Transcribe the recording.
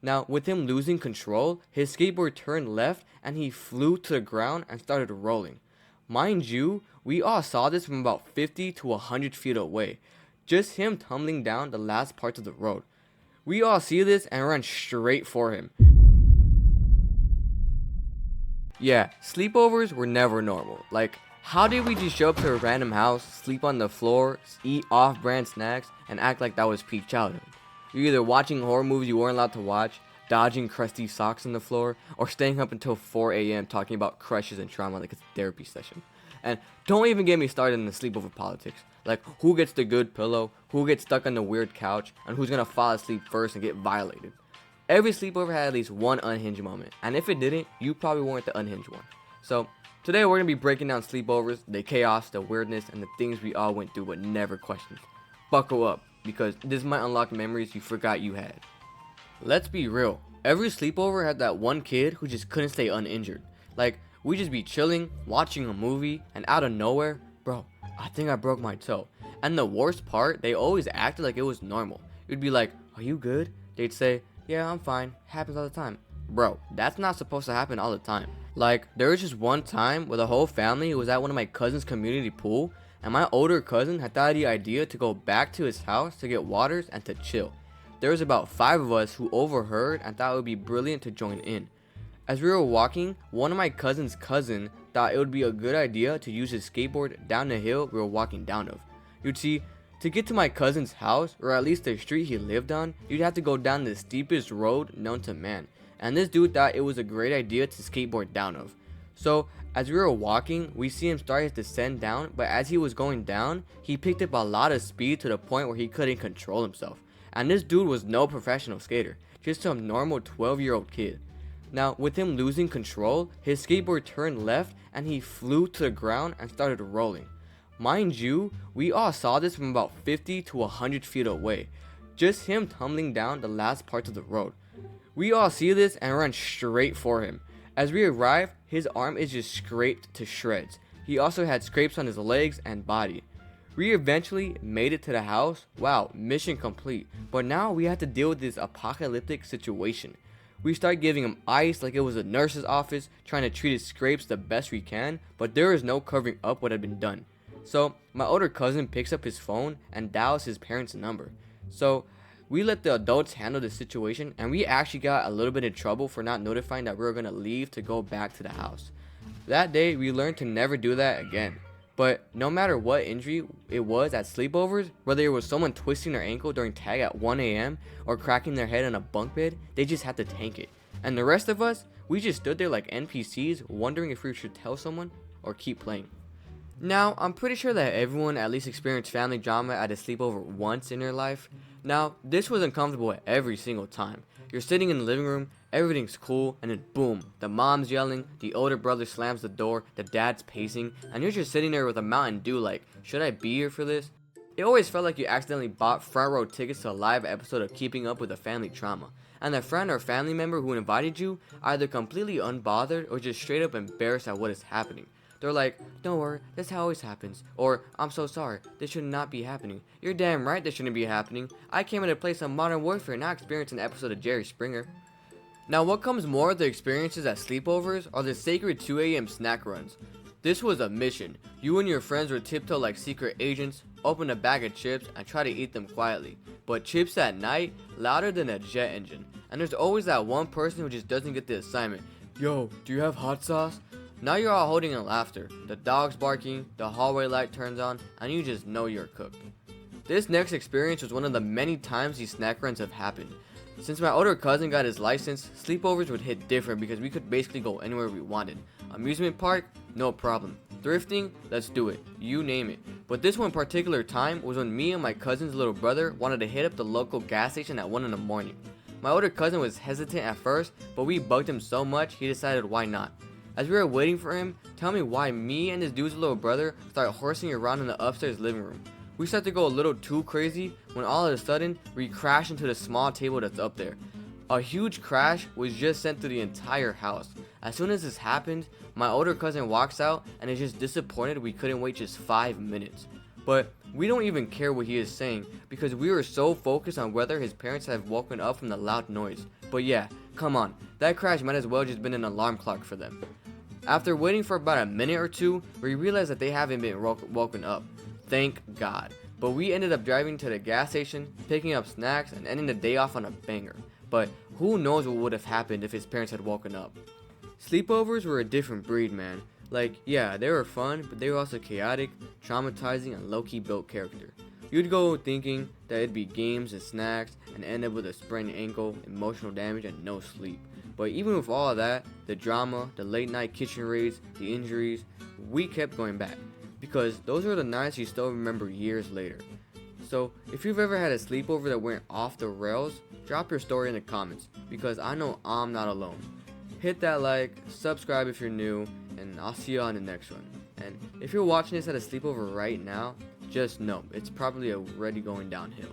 Now, with him losing control, his skateboard turned left and he flew to the ground and started rolling. Mind you, we all saw this from about 50 to 100 feet away. Just him tumbling down the last parts of the road. We all see this and run straight for him. Yeah, sleepovers were never normal. Like, how did we just show up to a random house, sleep on the floor, eat off-brand snacks, and act like that was peak childhood? You're either watching horror movies you weren't allowed to watch, dodging crusty socks on the floor, or staying up until 4 a.m. talking about crushes and trauma like it's a therapy session. And don't even get me started in the sleepover politics. Like, who gets the good pillow, who gets stuck on the weird couch, and who's gonna fall asleep first and get violated. Every sleepover had at least one unhinged moment, and if it didn't, you probably weren't the unhinged one. So, today we're gonna be breaking down sleepovers, the chaos, the weirdness, and the things we all went through but never questioned. Buckle up, because this might unlock memories you forgot you had. Let's be real, every sleepover had that one kid who just couldn't stay uninjured. Like, we'd just be chilling, watching a movie, and out of nowhere, bro, I think I broke my toe. And the worst part, they always acted like it was normal. You'd be like, are you good? They'd say, yeah, I'm fine. Happens all the time. Bro, that's not supposed to happen all the time. Like, there was just one time where the whole family was at one of my cousin's community pool, and my older cousin had thought of the idea to go back to his house to get waters and to chill. There was about 5 of us who overheard and thought it would be brilliant to join in. As we were walking, one of my cousin's cousin thought it would be a good idea to use his skateboard down the hill we were walking down of. You'd see, to get to my cousin's house, or at least the street he lived on, you'd have to go down the steepest road known to man. And this dude thought it was a great idea to skateboard down of. So, as we were walking, we see him start his descent down, but as he was going down, he picked up a lot of speed to the point where he couldn't control himself. And this dude was no professional skater, just some normal 12-year-old kid. Now, with him losing control, his skateboard turned left and he flew to the ground and started rolling. Mind you, we all saw this from about 50 to 100 feet away. Just him tumbling down the last parts of the road. We all see this and run straight for him. As we arrive, his arm is just scraped to shreds. He also had scrapes on his legs and body. We eventually made it to the house. Wow, mission complete. But now we had to deal with this apocalyptic situation. We start giving him ice like it was a nurse's office, trying to treat his scrapes the best we can, but there is no covering up what had been done. So my older cousin picks up his phone and dials his parents' number. So we let the adults handle the situation, and we actually got a little bit in trouble for not notifying that we were going to leave to go back to the house. That day we learned to never do that again. But no matter what injury it was at sleepovers, whether it was someone twisting their ankle during tag at 1 a.m. or cracking their head on a bunk bed, they just had to tank it. And the rest of us, we just stood there like NPCs wondering if we should tell someone or keep playing. Now, I'm pretty sure that everyone at least experienced family drama at a sleepover once in their life. Now, this was uncomfortable every single time. You're sitting in the living room, everything's cool, and then boom, the mom's yelling, the older brother slams the door, the dad's pacing, and you're just sitting there with a Mountain Dew like, should I be here for this? It always felt like you accidentally bought front row tickets to a live episode of Keeping Up with the Family Trauma, and the friend or family member who invited you either completely unbothered or just straight up embarrassed at what is happening. They're like, don't worry, this always happens. Or, I'm so sorry, this should not be happening. You're damn right this shouldn't be happening. I came here to play some Modern Warfare, not experience an episode of Jerry Springer. Now, what comes more of the experiences at sleepovers are the sacred 2 a.m. snack runs. This was a mission. You and your friends would tiptoe like secret agents, open a bag of chips, and try to eat them quietly. But chips at night, louder than a jet engine. And there's always that one person who just doesn't get the assignment. Yo, do you have hot sauce? Now you're all holding in laughter, the dog's barking, the hallway light turns on, and you just know you're cooked. This next experience was one of the many times these snack runs have happened. Since my older cousin got his license, sleepovers would hit different because we could basically go anywhere we wanted. Amusement park? No problem. Thrifting? Let's do it. You name it. But this one particular time was when me and my cousin's little brother wanted to hit up the local gas station at 1 in the morning. My older cousin was hesitant at first, but we bugged him so much he decided why not. As we were waiting for him, tell me why me and this dude's little brother started horsing around in the upstairs living room. We started to go a little too crazy when all of a sudden we crashed into the small table that's up there. A huge crash was just sent through the entire house. As soon as this happened, my older cousin walks out and is just disappointed we couldn't wait just 5 minutes. But we don't even care what he is saying because we were so focused on whether his parents have woken up from the loud noise. But yeah, come on, that crash might as well just been an alarm clock for them. After waiting for about a minute or two, we realized that they haven't been woken up. Thank God. But we ended up driving to the gas station, picking up snacks, and ending the day off on a banger. But who knows what would have happened if his parents had woken up. Sleepovers were a different breed, man. Like, yeah, they were fun, but they were also chaotic, traumatizing, and low-key built character. You'd go thinking that it'd be games and snacks, and end up with a sprained ankle, emotional damage, and no sleep. But even with all of that, the drama, the late night kitchen raids, the injuries, we kept going back. Because those are the nights you still remember years later. So, if you've ever had a sleepover that went off the rails, drop your story in the comments, because I know I'm not alone. Hit that like, subscribe if you're new, and I'll see you on the next one. And if you're watching this at a sleepover right now, just know it's probably already going downhill.